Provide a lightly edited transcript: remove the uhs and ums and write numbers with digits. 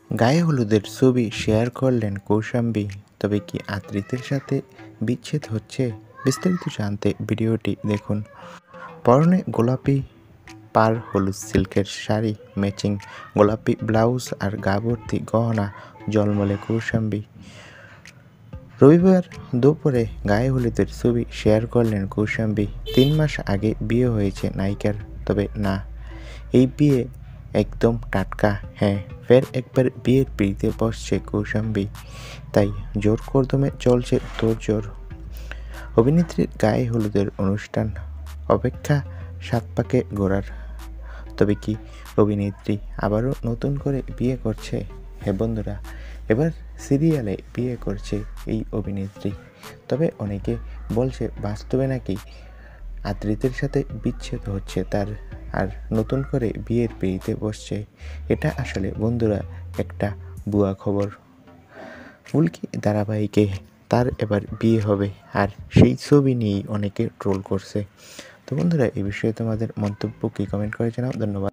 গায়ে হলুদের ছবি শেয়ার করলেন কৌশাম্বী। তবে কি আদ্রিতের সাথে বিচ্ছেদ হচ্ছে? বিস্তারিত জানতে ভিডিওটি দেখুন। পরনে গোলাপি পার হলুদ সিল্কের শাড়ি, ম্যাচিং গোলাপি ব্লাউজ আর গা ভর্তি গহনা ঝলমলে কৌশাম্বী। রবিবার দুপুরে গায়ে হলুদের ছবি শেয়ার করলেন কৌশাম্বী। ৩ মাস আগে বিয়ে হয়েছে নায়িকার। তবে না, এই বিয়ে একদম টাটকা। হ্যাঁ, ফের একবার বিয়ের পিঁড়িতে বসছে কৌশাম্বী। তাই জোর কদমে চলছে তোড়জোড়। অভিনেত্রীর গায়ে হলুদের অনুষ্ঠান অপেক্ষা ৭ পাকে ঘোরার। তবে কি অভিনেত্রী আবারও নতুন করে বিয়ে করছে? হ্যাঁ বন্ধুরা, এবার সিরিয়ালে বিয়ে করছে এই অভিনেত্রী। তবে অনেকে বলছে বাস্তবে নাকি আদ্রিতের সাথে বিচ্ছেদ হচ্ছে তার, আর নতুন করে বিয়ের পিঁড়িতে বসছে। এটা আসলে বন্ধুরা একটা ভুয়া খবর। ফুলকি ধারাবাহিকে তার এবার বিয়ে হবে, আর সেই ছবি নিয়েই অনেকে ট্রোল করছে। তো বন্ধুরা, এই বিষয়ে তোমাদের মন্তব্য কি কমেন্ট করে জানাও। ধন্যবাদ।